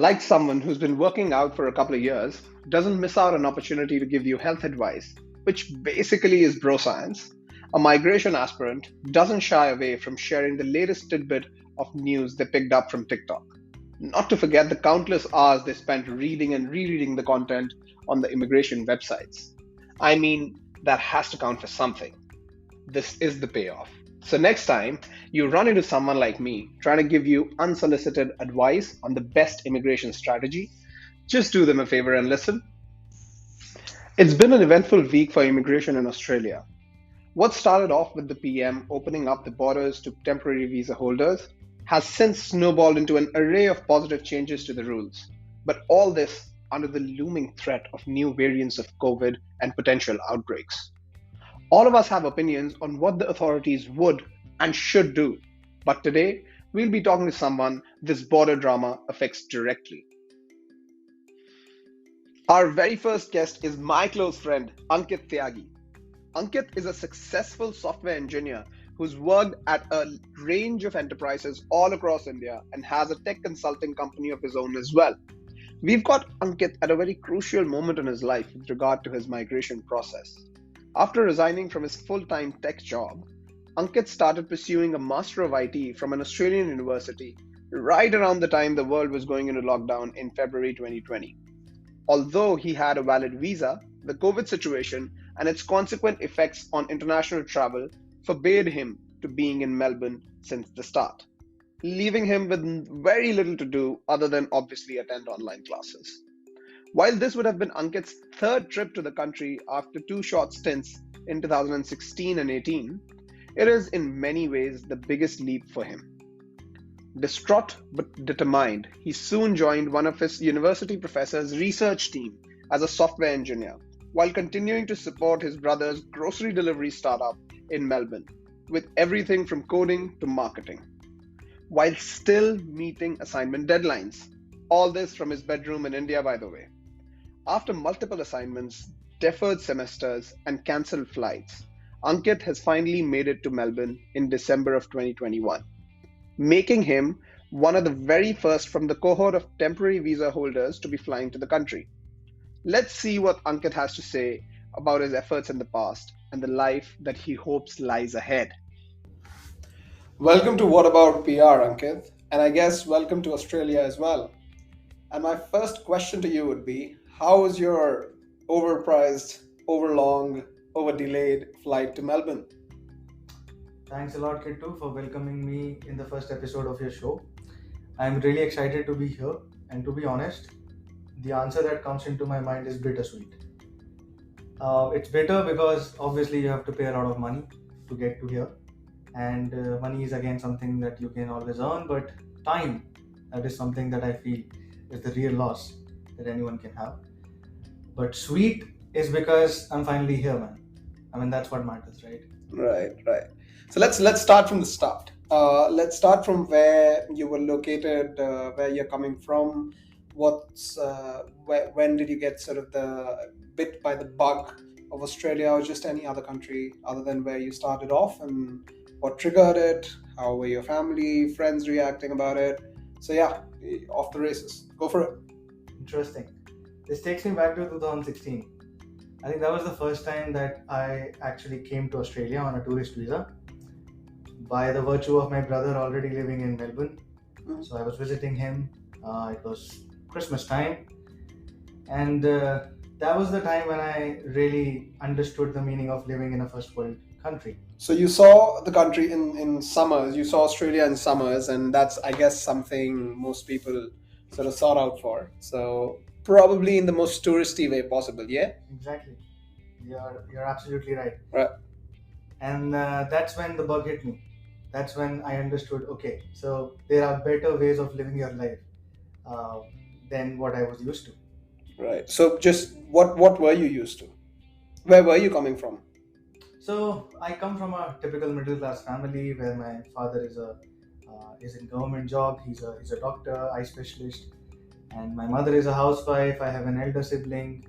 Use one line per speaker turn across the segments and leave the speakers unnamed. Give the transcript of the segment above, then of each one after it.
Like someone who's been working out for a couple of years, doesn't miss out an opportunity to give you health advice, which basically is bro science. A migration aspirant doesn't shy away from sharing the latest tidbit of news they picked up from TikTok. Not to forget the countless hours they spent reading and rereading the content on the immigration websites. I mean, that has to count for something. This is the payoff. So, next time you run into someone like me trying to give you unsolicited advice on the best immigration strategy, just do them a favor and listen. It's been an eventful week for immigration in Australia. What started off with the PM opening up the borders to temporary visa holders has since snowballed into an array of positive changes to the rules. But all this under the looming threat of new variants of COVID and potential outbreaks. All of us have opinions on what the authorities would and should do. But today, we'll be talking to someone this border drama affects directly. Our very first guest is my close friend, Ankit Tyagi. Ankit is a successful software engineer who's worked at a range of enterprises all across India and has a tech consulting company of his own as well. We've got Ankit at a very crucial moment in his life with regard to his migration process. After resigning from his full-time tech job, Ankit started pursuing a Master of IT from an Australian university right around the time the world was going into lockdown in February 2020. Although he had a valid visa, the COVID situation and its consequent effects on international travel forbade him to being in Melbourne since the start, leaving him with very little to do other than obviously attend online classes. While this would have been Ankit's third trip to the country after two short stints in 2016 and 18, it is in many ways the biggest leap for him. Distraught but determined, he soon joined one of his university professor's research team as a software engineer, while continuing to support his brother's grocery delivery startup in Melbourne, with everything from coding to marketing, while still meeting assignment deadlines. All this from his bedroom in India, by the way. After multiple assignments, deferred semesters, and cancelled flights, Ankit has finally made it to Melbourne in December of 2021, making him one of the very first from the cohort of temporary visa holders to be flying to the country. Let's see what Ankit has to say about his efforts in the past and the life that he hopes lies ahead. Welcome to What About PR, Ankit, and I guess welcome to Australia as well. And my first question to you would be, how was your overpriced, overlong, overdelayed flight to Melbourne?
Thanks a lot, Kittu, for welcoming me in the first episode of your show. I'm really excited to be here, and to be honest, the answer that comes into my mind is bittersweet. It's bitter because obviously you have to pay a lot of money to get to here, and money is again something that you can always earn, but time, that is something that I feel is the real loss that anyone can have. But sweet is because I'm finally here, man. I mean, that's what matters, right?
Right. So let's start from the start. Let's start from where you were located, where you're coming from. When did you get sort of the bit by the bug of Australia or just any other country other than where you started off, and what triggered it? How were your family, friends reacting about it? So yeah, off the races. Go for it.
Interesting. This takes me back to 2016. I think that was the first time that I actually came to Australia on a tourist visa by the virtue of my brother already living in Melbourne. So I was visiting him. It was Christmas time, and that was the time when I really understood the meaning of living in a first world country.
So you saw the country in summers, you saw Australia in summers, and that's, I guess, something most people sort of sought out for. So probably in the most touristy way possible, yeah?
Exactly. You're absolutely right.
Right.
And that's when the bug hit me. That's when I understood, okay, so there are better ways of living your life uh, than what I was used to.
Right. So just what were you used to? Where were you coming from?
So I come from a typical middle class family where my father is in government job. He's a doctor, eye specialist, and my mother is a housewife. I have an elder sibling,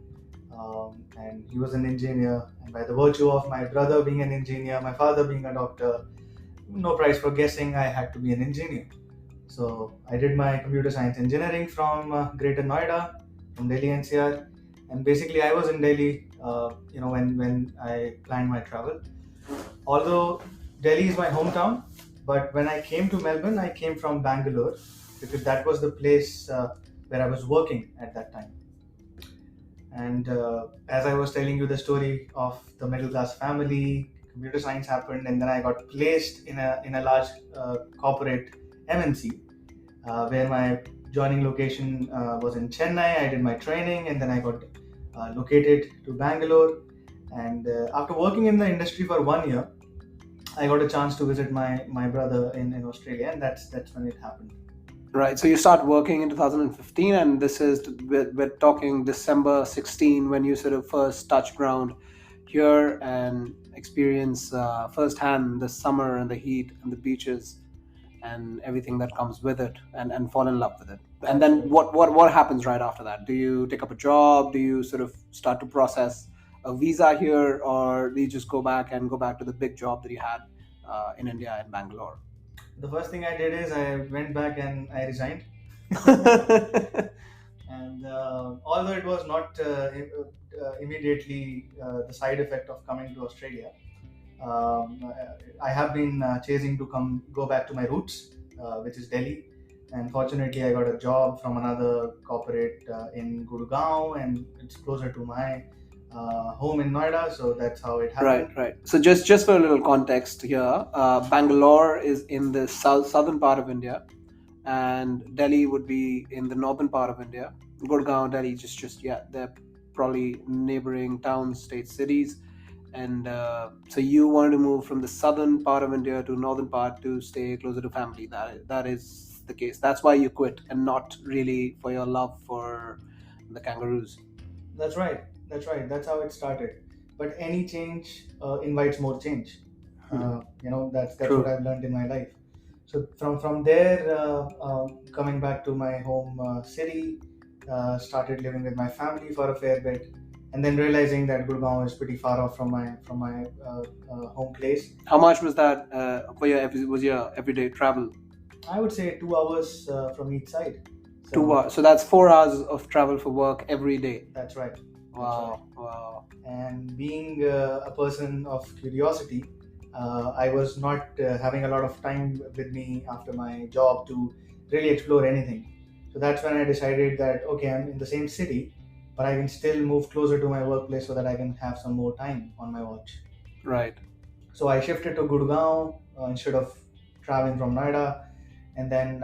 and he was an engineer. And by the virtue of my brother being an engineer, my father being a doctor, no price for guessing, I had to be an engineer. So I did my computer science engineering from Greater Noida, from Delhi NCR, and basically I was in Delhi, when I planned my travel. Although Delhi is my hometown, but when I came to Melbourne, I came from Bangalore because that was the place where I was working at that time. And as I was telling you the story of the middle class family, computer science happened, and then I got placed in a large corporate MNC where my joining location was in Chennai. I did my training, and then I got located to Bangalore. And after working in the industry for 1 year, I got a chance to visit my brother in Australia, and that's when it happened.
Right. So you start working in 2015, and this is we're talking December 16 when you sort of first touch ground here and experience firsthand the summer and the heat and the beaches and everything that comes with it, and fall in love with it. And then what happens right after that? Do you take up a job? Do you sort of start to process a visa here, or do you just go back to the big job that you had in India in Bangalore?
The first thing I did is I went back and I resigned. And although it was not immediately the side effect of coming to Australia, I have been chasing to go back to my roots, which is Delhi. And fortunately, I got a job from another corporate in Gurgaon, and it's closer to my home in Noida, so that's how it happened.
Right. So just for a little context here, Bangalore is in the southern part of India, and Delhi would be in the northern part of India. Gurgaon, Delhi, they're probably neighboring towns, states, cities. And so you wanted to move from the southern part of India to northern part to stay closer to family. That is the case. That's why you quit, and not really for your love for the kangaroos.
That's right. That's how it started. But any change invites more change. That's
True.
what I've learned in my life. So from there, coming back to my home city, started living with my family for a fair bit, and then realizing that Gurgaon is pretty far off from my home place.
How much was that for your everyday travel?
I would say 2 hours from each side.
2 hours. So that's 4 hours of travel for work every day.
That's right.
Wow.
And being a person of curiosity, I was not having a lot of time with me after my job to really explore anything. So that's when I decided that, okay, I'm in the same city, but I can still move closer to my workplace so that I can have some more time on my watch.
Right.
So I shifted to Gurgaon instead of traveling from Noida, and then...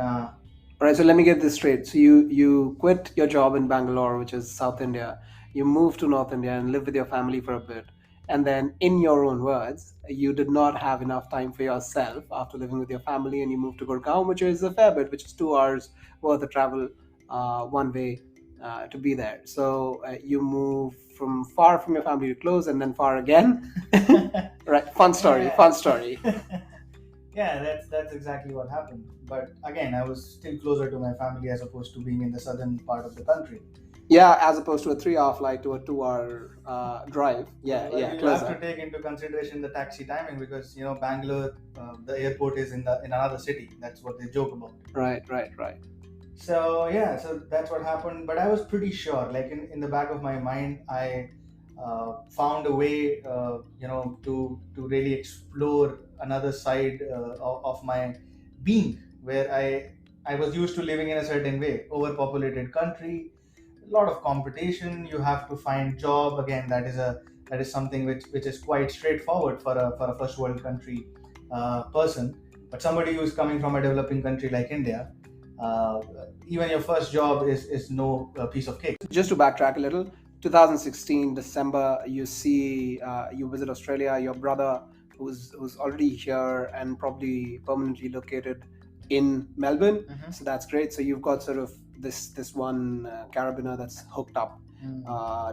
Right, so let me get this straight. So you quit your job in Bangalore, which is South India. You moved to North India and lived with your family for a bit. And then, in your own words, you did not have enough time for yourself after living with your family, and you moved to Gurgaon, which is a fair bit, which is 2 hours worth of travel one way to be there. So you move from far from your family to close, and then far again. Right, fun story.
Yeah, that's exactly what happened. But again, I was still closer to my family as opposed to being in the southern part of the country.
Yeah, as opposed to a 3-hour flight to a 2-hour drive. Yeah,
You
closer.
have to take into consideration the taxi timing because Bangalore, the airport is in another city. That's what they joke about.
Right.
So that's what happened. But I was pretty sure, like in the back of my mind, I found a way, to really explore another side of my being, where I was used to living in a certain way, overpopulated country, a lot of competition. You have to find job again. That is something which is quite straightforward for a first world country person. But somebody who is coming from a developing country like India, even your first job is no piece of cake.
Just to backtrack a little, 2016 December, you visit Australia. Your brother, who's already here and probably permanently located in Melbourne.
Mhm.
So that's great. So you've got sort of this one carabiner that's hooked up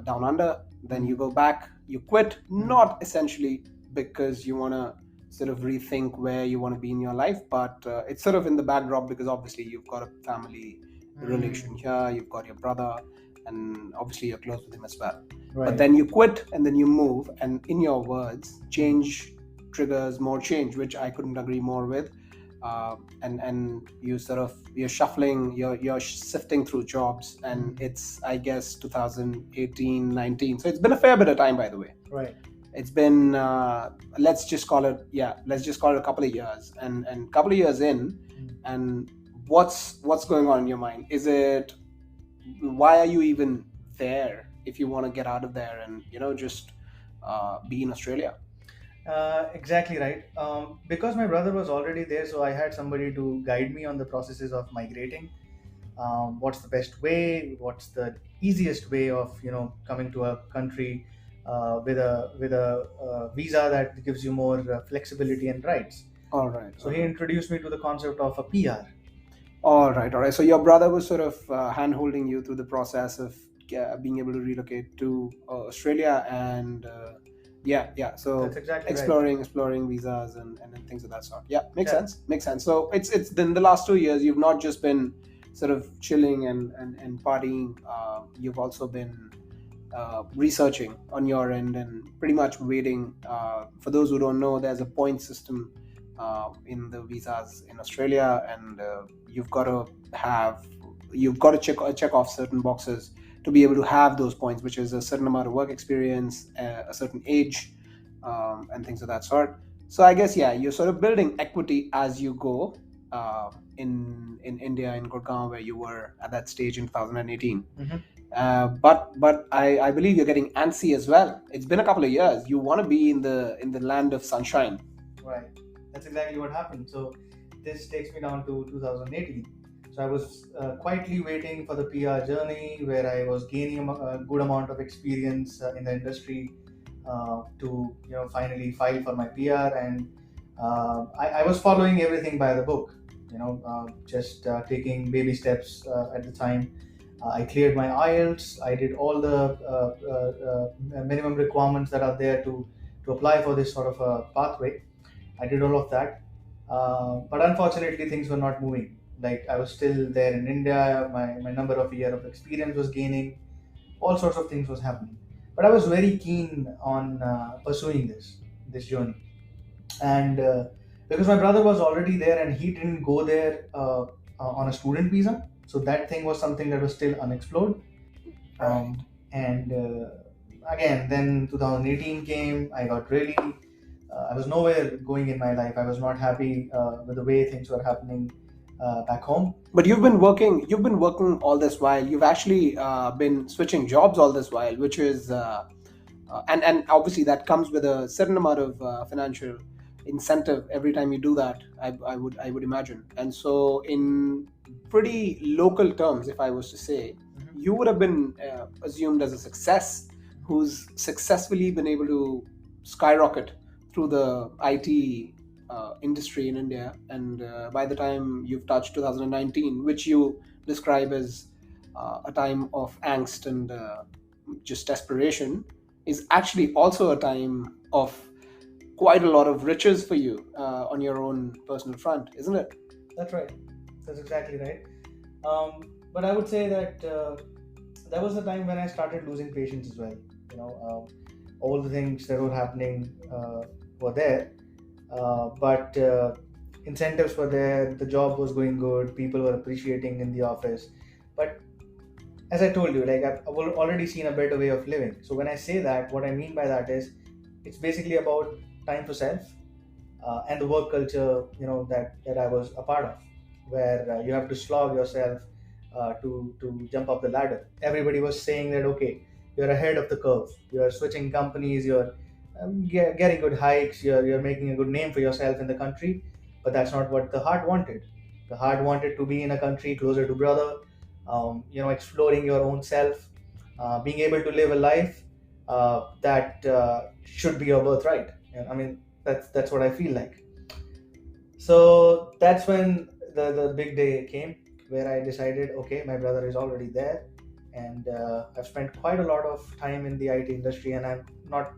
down under. Then you go back, you quit, not essentially because you want to sort of rethink where you want to be in your life, but it's sort of in the backdrop because obviously you've got a family relation here, you've got your brother, and obviously you're close with him as well.
Right.
But then you quit and then you move, and in your words, change triggers more change, which I couldn't agree more with.
and you're shuffling, you're sifting through jobs, and it's, I guess, 2018, 19. So it's been a fair bit of time, by the way.
Right.
It's been let's just call it a couple of years, and couple of years in, and what's going on in your mind? Is it, why are you even there if you want to get out of there and just be in Australia?
Exactly right. Because my brother was already there, so I had somebody to guide me on the processes of migrating. What's the best way? What's the easiest way of coming to a country with a visa that gives you more flexibility and rights?
All right.
So he introduced me to the concept of a PR.
All right. So your brother was sort of hand-holding you through the process of being able to relocate to Australia, and so
That's exactly
exploring visas and things of that sort. Yeah, makes
Yeah.
sense. So it's in the last 2 years, you've not just been sort of chilling and partying. You've also been researching on your end and pretty much waiting. For those who don't know, there's a point system in the visas in Australia, and you've got to check off certain boxes to be able to have those points, which is a certain amount of work experience, a certain age, and things of that sort. So I guess, you're sort of building equity as you go in India, in Gurgaon, where you were at that stage in 2018. But I believe you're getting antsy as well. It's been a couple of years. You want to be in the land of sunshine.
Right. That's exactly what happened. So this takes me down to 2018. So I was quietly waiting for the PR journey, where I was gaining a good amount of experience in the industry to finally file for my PR, and I was following everything by the book. Just taking baby steps at the time. I cleared my IELTS. I did all the minimum requirements that are there to apply for this sort of a pathway. I did all of that, but unfortunately, things were not moving. Like, I was still there in India. My number of year of experience was gaining. All sorts of things was happening, but I was very keen on pursuing this journey, and because my brother was already there and he didn't go there on a student visa, so that thing was something that was still unexplored. And again, then 2018 came. I got really I was nowhere going in my life. I was not happy with the way things were happening back home.
But you've been working all this while. You've actually been switching jobs all this while, which is and obviously that comes with a certain amount of financial incentive every time you do that. I would imagine. And so, in pretty local terms, if I was to say, you would have been assumed as a success who's successfully been able to skyrocket through the IT industry in India. And by the time you've touched 2019, which you describe as a time of angst and just desperation, is actually also a time of quite a lot of riches for you on your own personal front, isn't it?
That's right. That's exactly right. But I would say that that was the time when I started losing patience as well. All the things that were happening were there, but incentives were there. The job was going good. People were appreciating in the office. But as I told you, like, I've already seen a better way of living. So when I say that, what I mean by that is, it's basically about time for self and the work culture, that I was a part of, where you have to slog yourself to jump up the ladder. Everybody was saying that, okay, you're ahead of the curve. You're switching companies. You're getting good hikes. You're making a good name for yourself in the country. But that's not what the heart wanted. The heart wanted to be in a country closer to brother. Exploring your own self, being able to live a life that should be your birthright. I mean, that's what I feel like. So that's when the big day came, where I decided, okay, my brother is already there, and I've spent quite a lot of time in the IT industry, and I'm not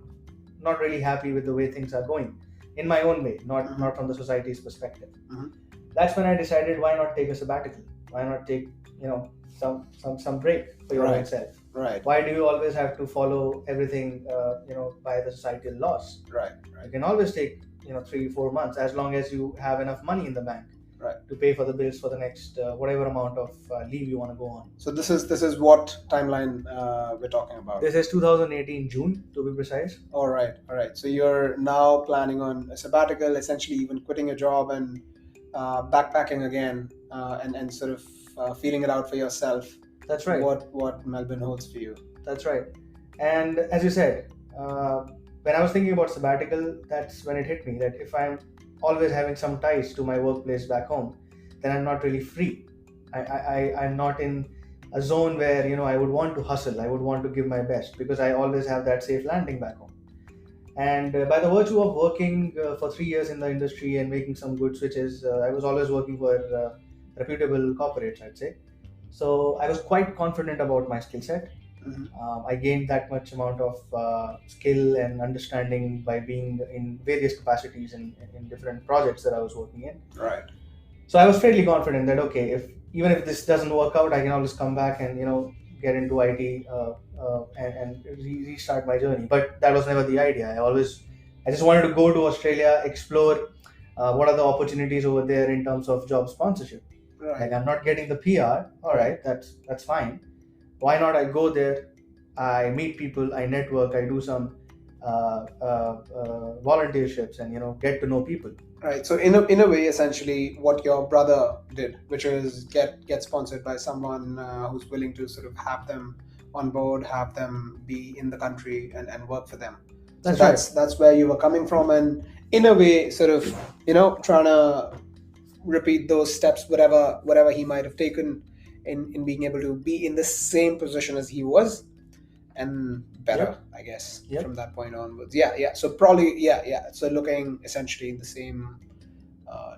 really happy with the way things are going, in my own way, not from the society's perspective. That's when I decided, why not take a sabbatical? Why not take some break for your own self?
Right.
Why do you always have to follow everything by the societal laws?
Right.
You can always take 3-4 months, as long as you have enough money in the bank.
Right.
to pay for the bills for the next whatever amount of leave you want to go on.
So this is what timeline we're talking about.
This is 2018 June to be precise.
All right. So you're now planning on a sabbatical, essentially even quitting your job and backpacking again, and sort of feeling it out for yourself.
That's right.
What Melbourne holds for you.
That's right. And as you said, when I was thinking about sabbatical, that's when it hit me that if I'm always having some ties to my workplace back home, then I'm not really free. I'm not in a zone where I would want to hustle. I would want to give my best because I always have that safe landing back home. And by the virtue of working for 3 years in the industry and making some good switches, I was always working for reputable corporates, I'd say. So I was quite confident about my skill set. I gained that much amount of skill and understanding by being in various capacities in different projects that I was working in.
Right.
So I was fairly confident that even if this doesn't work out, I can always come back and get into IT and restart my journey. But that was never the idea. I just wanted to go to Australia, explore what are the opportunities over there in terms of job sponsorship.
Right.
Like I'm not getting the PR. All right, that's fine. Why not I go there, I meet people, I network, I do some volunteerships and get to know people.
Right. So in a way, essentially, what your brother did, which is get sponsored by someone who's willing to sort of have them on board, have them be in the country and work for them. That's where you were coming from, and in a way, sort of trying to repeat those steps, whatever he might have taken in being able to be in the same position as he was, and better, I guess, from that point onwards. Yeah. So probably, yeah. So looking essentially in the same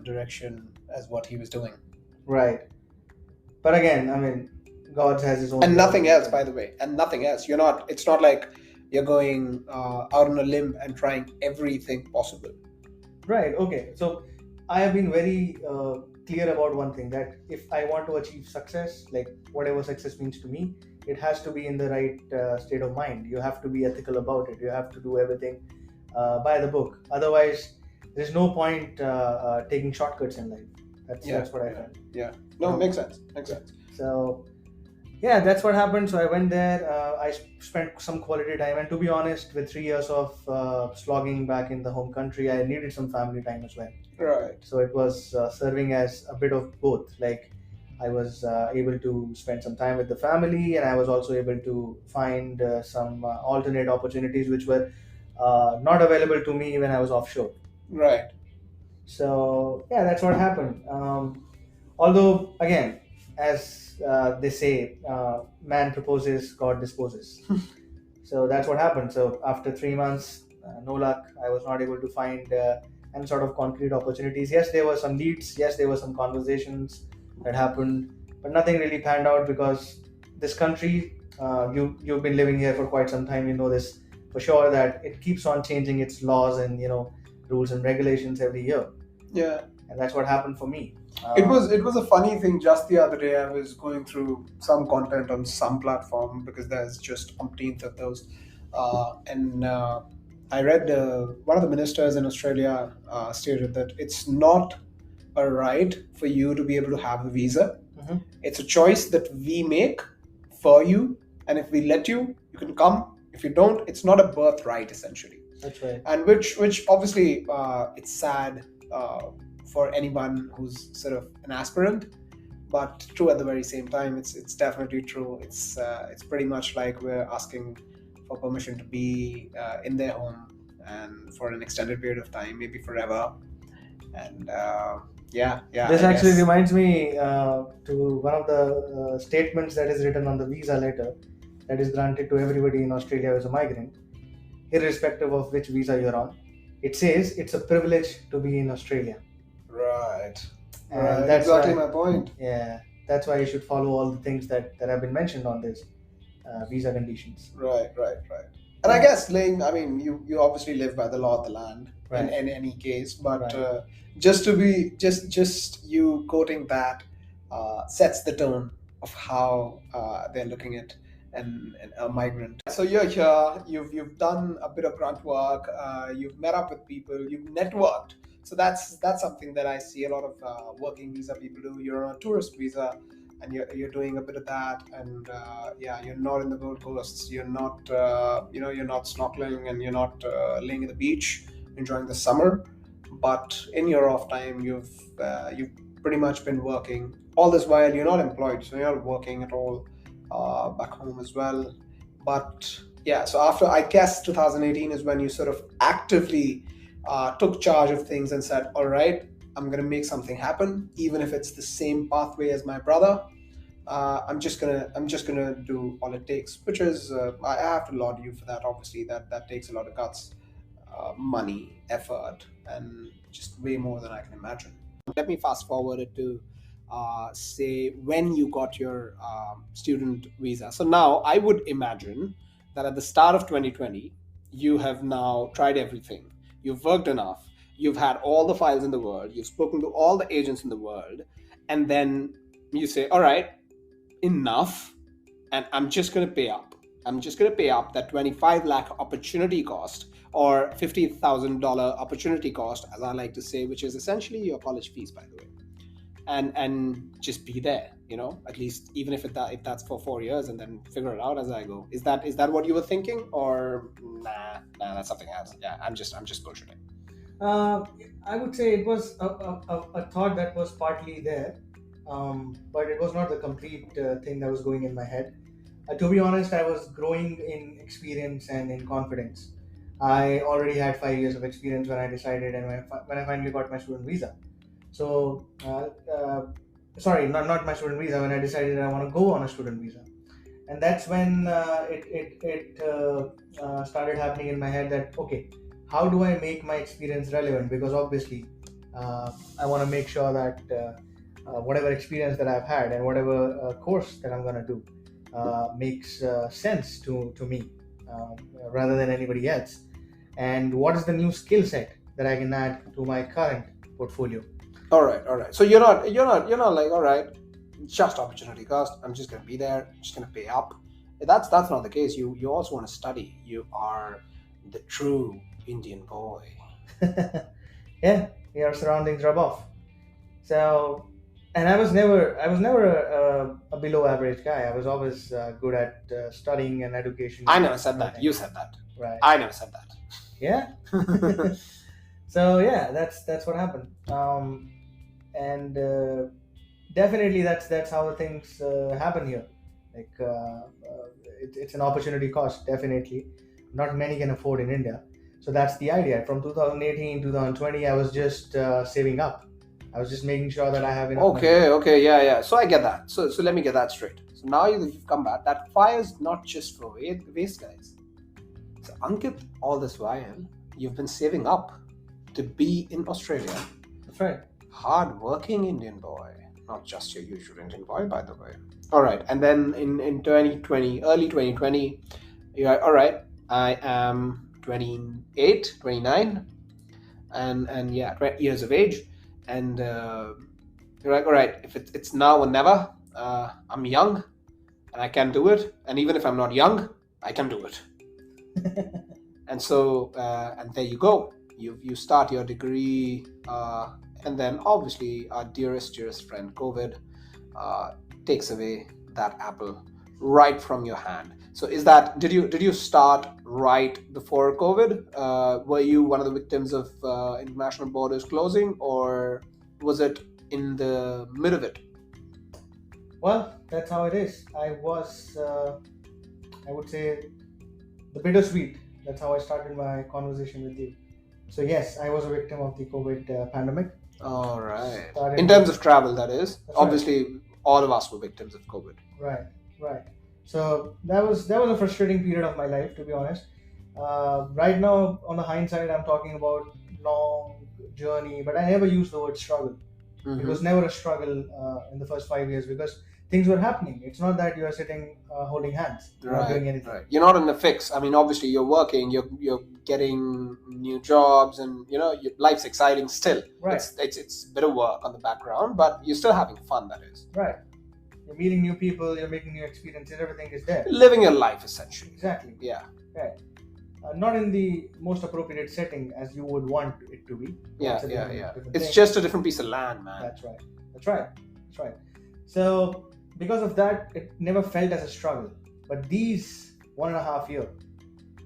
direction as what he was doing.
Right. But again, I mean, God has his own.
And nothing else, by the way. And nothing else. It's not like you're going out on a limb and trying everything possible.
Right. Okay. So I have been very clear about one thing, that if I want to achieve success, like whatever success means to me, it has to be in the right state of mind. You have to be ethical about it. You have to do everything by the book. Otherwise, there's no point taking shortcuts in life. That's what I felt.
Yeah. No, makes sense.
So, yeah, that's what happened. So I went there. I spent some quality time, and to be honest, with 3 years of slogging back in the home country, I needed some family time as well.
Right.
So it was serving as a bit of both. Like I was able to spend some time with the family, and I was also able to find some alternate opportunities which were not available to me when I was offshore.
Right.
So yeah, that's what happened. Although again, as they say, man proposes, God disposes. So that's what happened. So after 3 months, no luck. I was not able to find any sort of concrete opportunities. Yes, there were some leads. Yes, there were some conversations that happened, but nothing really panned out because this country, you've been living here for quite some time. You know this for sure, that it keeps on changing its laws and rules and regulations every year.
Yeah.
And that's what happened for me.
It was a funny thing. Just the other day, I was going through some content on some platform because there's just umpteenth of those, and I read one of the ministers in Australia stated that it's not a right for you to be able to have a visa.
Mm-hmm.
It's a choice that we make for you, and if we let you, you can come. If you don't, it's not a birthright, essentially.
That's right.
And which obviously it's sad for anyone who's sort of an aspirant, but true at the very same time. It's definitely true. It's pretty much like we're asking for permission to be in their home and for an extended period of time, maybe forever. And
This actually reminds me to one of the statements that is written on the visa letter that is granted to everybody in Australia as a migrant, irrespective of which visa you're on. It says it's a privilege to be in Australia.
Right.
And
That's exactly my point.
Yeah, that's why you should follow all the things that have been mentioned on this visa conditions.
Right. And I guess, you obviously live by the law of the land in any case, but just you quoting that sets the tone of how they're looking at a migrant. So you're here, you've done a bit of grunt work, you've met up with people, you've networked. So that's something that I see a lot of working visa people do. You're on a tourist visa, and you're doing a bit of that, and yeah, you're not in the Gold Coast, you're not you're not snorkeling, and you're not laying at the beach enjoying the summer, but in your off time you've pretty much been working. All this while you're not employed, so you're not working at all back home as well. But yeah, so after, I guess, 2018 is when you sort of actively took charge of things and said, all right, I'm going to make something happen, even if it's the same pathway as my brother. I'm just gonna do all it takes, which is I have to laud you for that. Obviously, that takes a lot of guts, money, effort, and just way more than I can imagine. Let me fast forward it to say when you got your student visa. So now I would imagine that at the start of 2020, you have now tried everything. You've worked enough. You've had all the files in the world. You've spoken to all the agents in the world. And then you say, all right, enough, and I'm just going to pay up. I'm just going to pay up that 25 lakh opportunity cost, or $50,000 opportunity cost, as I like to say, which is essentially your college fees, by the way, and just be there, at least, even if that's for 4 years, and then figure it out as I go. Is that what you were thinking, or nah, that's something else? Yeah, I'm just bullshitting.
I would say it was a thought that was partly there, but it was not the complete thing that was going in my head. To be honest, I was growing in experience and in confidence. I already had 5 years of experience when I decided, and when I finally got my student visa. So, sorry, not my student visa, when I decided I want to go on a student visa. And that's when it started happening in my head that, okay, how do I make my experience relevant? Because obviously, I want to make sure that whatever experience that I've had and whatever course that I'm going to do makes sense to me rather than anybody else. And what is the new skill set that I can add to my current portfolio?
All right. So you're not like, all right, just opportunity cost, I'm just going to be there, I'm just going to pay up. That's not the case. You also want to study. You are the true Indian boy.
Yeah, your surroundings rub off. So, and I was never a below average guy. I was always good at studying and education.
I never said that. You said that.
Right.
I never said that.
Yeah. So yeah, that's what happened. And definitely that's how things happen here. Like it's an opportunity cost. Definitely, not many can afford in India. So that's the idea. From 2018, 2020, I was just saving up. I was just making sure that I have enough money.
Okay, yeah. So I get that. So let me get that straight. So now you've come back. That fire's not just for waste, guys. So Ankit, all this while, you've been saving up to be in Australia.
That's right.
Hard-working Indian boy, not just your usual Indian boy, by the way. All right, and then in 2020, early 2020, you're like, all right, I am 28, 29, and yeah, 20 years of age, and you're like, all right, if it's now or never, I'm young, and I can do it, and even if I'm not young, I can do it. And so, and there you go. You start your degree, and then obviously our dearest friend, COVID, takes away that apple right from your hand. So did you start right before COVID? Were you one of the victims of international borders closing, or was it in the mid of it?
Well, that's how it is. I was, I would say, the bittersweet. That's how I started my conversation with you. So yes, I was a victim of the COVID pandemic.
All right. In terms of travel, that is. That's obviously, right. All of us were victims of COVID.
Right. So that was a frustrating period of my life, to be honest. Right now, on the hindsight, I'm talking about long journey, but I never used the word struggle. Mm-hmm. It was never a struggle in the first 5 years because things were happening. It's not that you are sitting holding hands, not doing anything. Right.
You're not in a fix. I mean, obviously, you're working. You're getting new jobs, and your life's exciting still.
Right.
It's a bit of work on the background, but you're still having fun. That is.
Right. You're meeting new people. You're making new experiences. Everything is there.
Living your life, essentially.
Exactly.
Yeah.
Right. not in the most appropriate setting as you would want it to be.
Yeah,
It's a different
It's
thing.
just a different piece of land, man.
That's right. That's right. That's right. So because of that, it never felt as a struggle. But these 1.5 years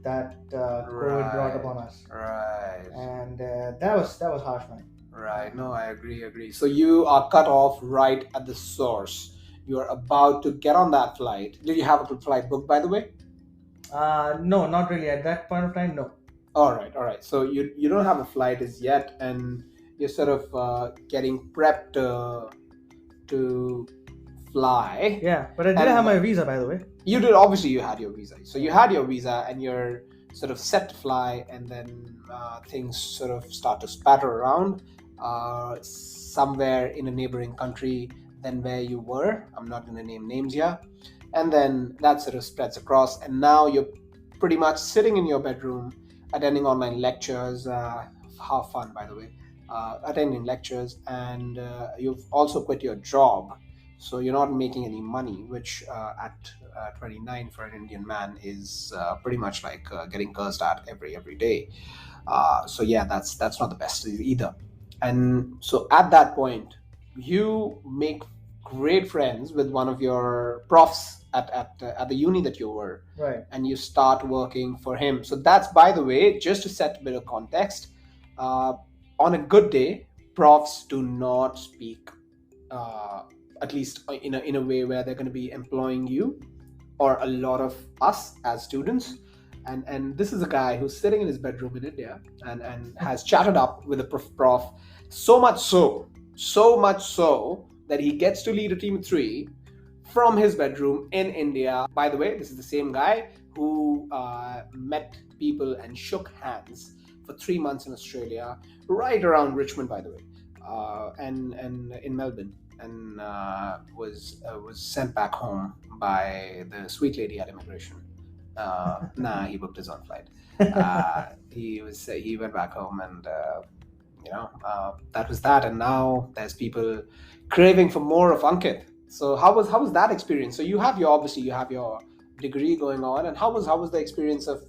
that COVID brought upon us,
Right.
and that was harsh, man.
Right. No, I agree. So you are cut off right at the source. You are about to get on that flight. Did you have a flight booked, by the way?
No, not really. At that point of time, no.
All right. So you don't have a flight as yet, and you're sort of getting prepped to fly.
Yeah, but I didn't have my visa, by the way.
You did. Obviously, you had your visa. So you had your visa, and you're sort of set to fly, and then things sort of start to spatter around somewhere in a neighboring country than where you were. I'm not going to name names here. And then that sort of spreads across, and now you're pretty much sitting in your bedroom attending online lectures. How fun, by the way. Attending lectures, and you've also quit your job, so you're not making any money, which at 29 for an Indian man is pretty much like getting cursed at every day. So yeah, that's not the best either. And so at that point, you make great friends with one of your profs at the uni that you were,
Right.
and you start working for him. So that's, by the way, just to set a bit of context. On a good day, profs do not speak, at least in a way where they're going to be employing you or a lot of us as students. And this is a guy who's sitting in his bedroom in India and has chatted up with a prof so much so that he gets to lead a team of 3 from his bedroom in India. By the way, this is the same guy who met people and shook hands for 3 months in Australia, right around Richmond, by the way, and in Melbourne, and was sent back home by the sweet lady at immigration. He booked his own flight. He went back home, and that was that. And now there's people craving for more of Ankit. So how was that experience? So you have your degree going on, and how was the experience of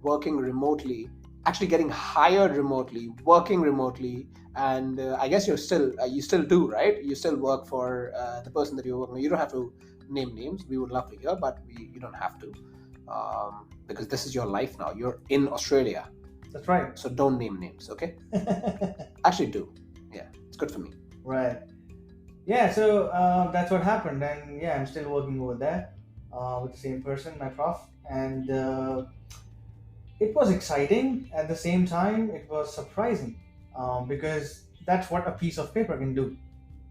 working remotely, actually getting hired remotely, working remotely, and I guess you still do, right? You still work for the person that you're working with. You don't have to name names. We would love to hear, but you don't have to, because this is your life now. You're in Australia.
That's right.
So don't name names, okay? Actually do. Yeah, it's good for me.
Right. Yeah, so that's what happened, and yeah, I'm still working over there with the same person, my prof, and it was exciting. At the same time, it was surprising because that's what a piece of paper can do.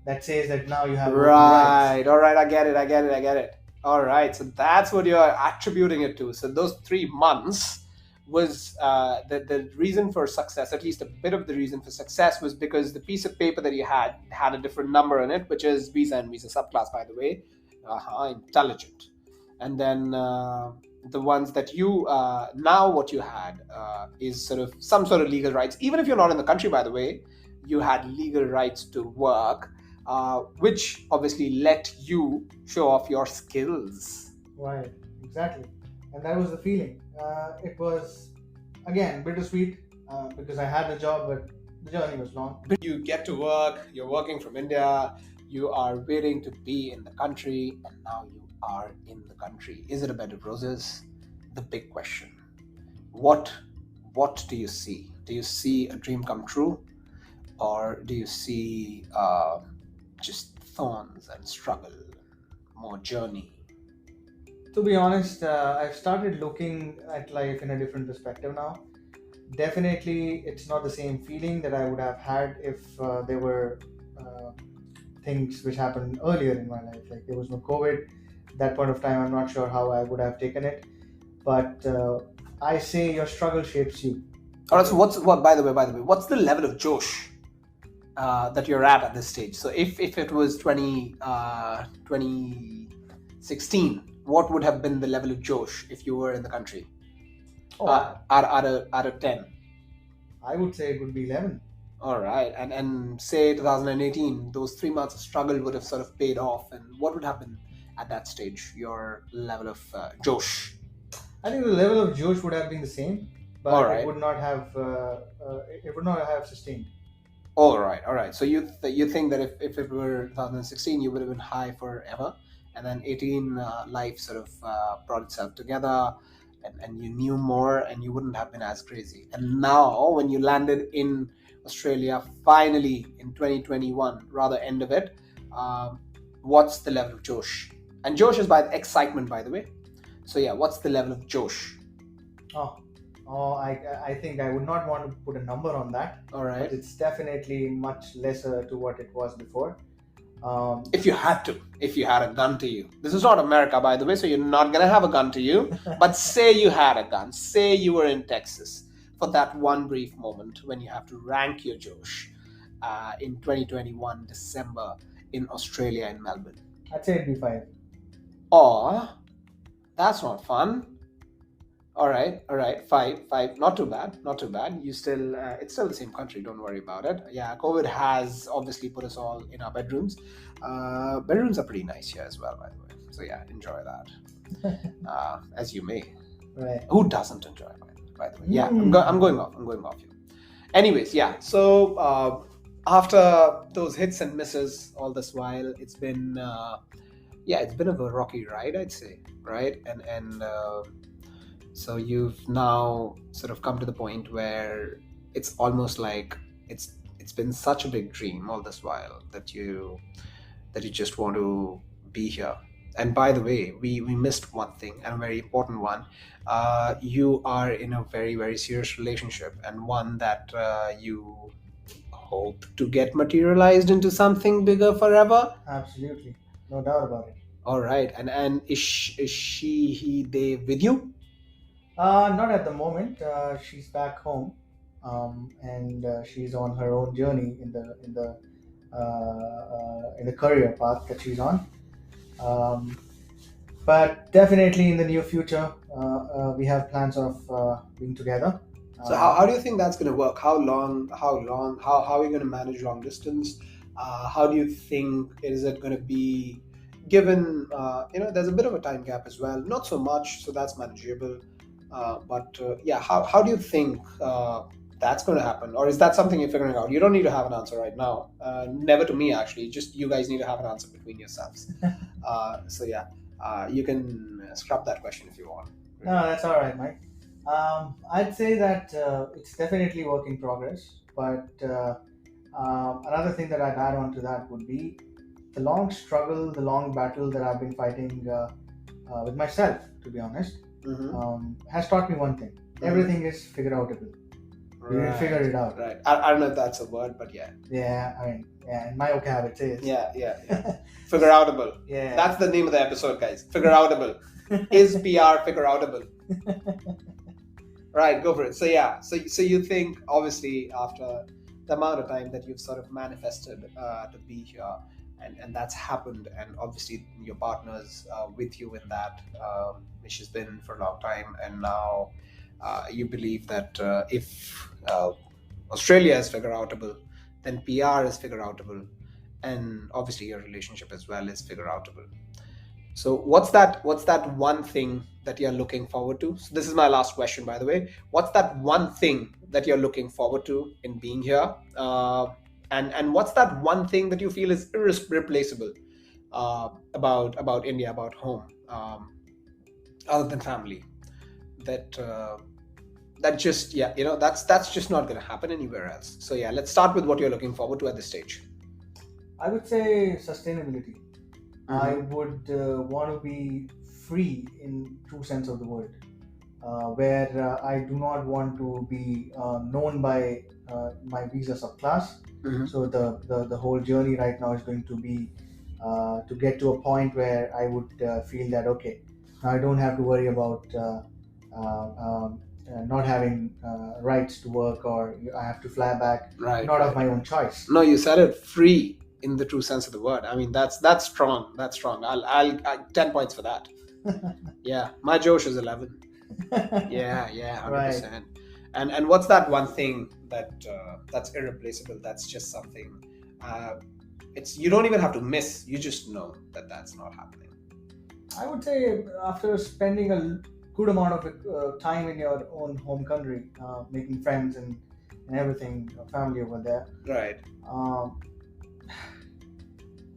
That says that now you have voting rights.
Right. All right. I get it. All right. So that's what you're attributing it to. So those 3 months was the reason for success. At least a bit of the reason for success was because the piece of paper that you had a different number on it, which is visa and visa subclass, by the way. Intelligent. And then the ones that you now what you had is sort of some sort of legal rights. Even if you're not in the country, by the way, you had legal rights to work, which obviously let you show off your skills.
Right, exactly. And that was the feeling. It was, again, bittersweet because I had the job, but the journey was long.
You get to work, you're working from India, you are waiting to be in the country, and now you are in the country. Is it a bed of roses? The big question. What do you see? Do you see a dream come true? Or do you see just thorns and struggle, more journey?
To be honest, I've started looking at life in a different perspective now. Definitely, it's not the same feeling that I would have had if there were things which happened earlier in my life. Like there was no COVID. At that point of time, I'm not sure how I would have taken it. But I say your struggle shapes you.
All right. So by the way, what's the level of Josh that you're at this stage? So if it was 2016, what would have been the level of Josh if you were in the country? Out of 10.
I would say it would be 11.
All right. And say 2018, those 3 months of struggle would have sort of paid off. And what would happen at that stage, your level of Josh?
I think the level of Josh would have been the same, but
All
it
right.
would not have it would not have sustained.
All right. So you think that if it were 2016, you would have been high forever, and then 18, life sort of brought itself together, and you knew more, and you wouldn't have been as crazy. And now, when you landed in Australia, finally in 2021, rather end of it, what's the level of Josh? And Josh is by the excitement, by the way. So yeah, what's the level of Josh?
Oh, I think I would not want to put a number on that,
All
but
right.
it's definitely much lesser to what it was before.
If you had a gun to you, this is not America, by the way, so you're not gonna have a gun to you, but say you had a gun, say you were in Texas for that one brief moment when you have to rank your Josh in 2021 December in Australia, in Melbourne.
I'd say it'd be 5.
Oh, that's not fun. All right, five. Not too bad. You still, it's still the same country. Don't worry about it. Yeah, COVID has obviously put us all in our bedrooms. Bedrooms are pretty nice here as well, by the way. So yeah, enjoy that, as you may.
Right.
Who doesn't enjoy it, by the way? Yeah, I'm going off here. Anyways, yeah. So after those hits and misses, all this while, it's been it's been a rocky ride, I'd say, right? And so you've now sort of come to the point where it's almost like it's been such a big dream all this while that you just want to be here. And by the way, we missed one thing, and a very important one. You are in a very, very serious relationship, and one that you hope to get materialized into something bigger forever.
Absolutely, no doubt about it.
All right, and is she, he, they with you?
Not at the moment. She's back home, and she's on her own journey in the career path that she's on. Um, but definitely in the near future, we have plans of being together.
So how do you think that's going to work? How are you going to manage long distance? How do you think, is it going to be given, there's a bit of a time gap as well, not so much, so that's manageable. But how do you think that's going to happen? Or is that something you're figuring out? You don't need to have an answer right now. Never to me, actually. Just you guys need to have an answer between yourselves. You can scrap that question if you want.
No, that's all right, Mike. I'd say that it's definitely work in progress, but another thing that I'd add on to that would be the long struggle, the long battle that I've been fighting with myself, to be honest, has taught me one thing. Everything is figure outable. You can figure it out.
Right. I don't know if that's a word, but yeah.
Yeah, I mean, in my vocab it is.
Yeah. Figure outable.
Yeah.
That's the name of the episode, guys. Figure outable. Is PR figure outable? Right, go for it. So yeah, so you think, obviously, after the amount of time that you've sort of manifested to be here, and that's happened, and obviously your partner's with you in that, which has been for a long time, and now you believe that if Australia is figure outable, then PR is figure outable, and obviously your relationship as well is figure outable. So what's that one thing that you're looking forward to? So this is my last question, by the way. What's that one thing that you're looking forward to in being here? And what's that one thing that you feel is irreplaceable about India, about home, other than family? That just, that's just not going to happen anywhere else. So yeah, let's start with what you're looking forward to at this stage.
I would say sustainability. I would want to be free in true sense of the word, where I do not want to be known by my visa subclass. So the whole journey right now is going to be to get to a point where I would feel that, okay, now I don't have to worry about not having rights to work, or I have to fly back, not of my own choice.
No, you said it, free in the true sense of the word. I mean, that's strong. That's strong. I'll 10 points for that. Yeah, my Josh is 11. Yeah, 100%. Right. And what's that one thing that's irreplaceable? That's just something. It's, you don't even have to miss. You just know that that's not happening.
I would say after spending a good amount of time in your own home country, making friends and everything, your family over there.
Right.
Um,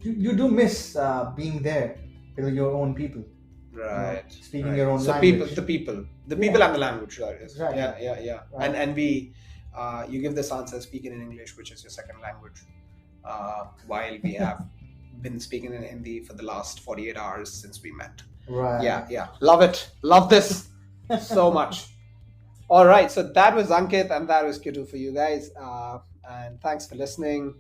you do miss being there with your own people,
Right.
speaking
right.
your own
so
language.
the people
Yeah.
and the language. That is.
Exactly.
Yeah.
Right.
And we, you give this answer speaking in English, which is your second language, while we have been speaking in Hindi for the last 48 hours since we met.
Right.
Yeah. Love it. Love this so much. All right. So that was Ankit and that was Kittu for you guys. And thanks for listening.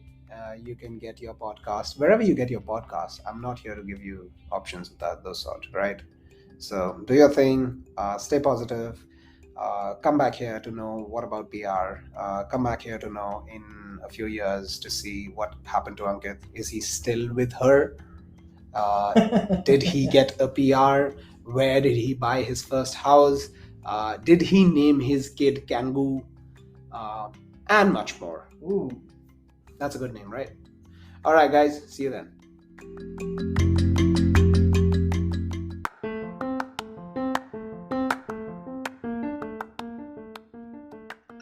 You can get your podcast wherever you get your podcast. I'm not here to give you options of those sort, right? So do your thing. Stay positive. Come back here to know what about PR. Come back here to know in a few years to see what happened to Ankit. Is he still with her? Did he get a PR? Where did he buy his first house? Did he name his kid Kangoo? And much more.
Ooh.
That's a good name, right? All right, guys. See you then.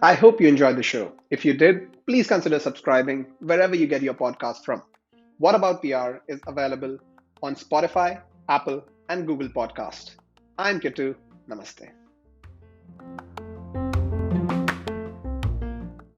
I hope you enjoyed the show. If you did, please consider subscribing wherever you get your podcast from. What About PR is available on Spotify, Apple, and Google Podcast. I'm Kittu. Namaste.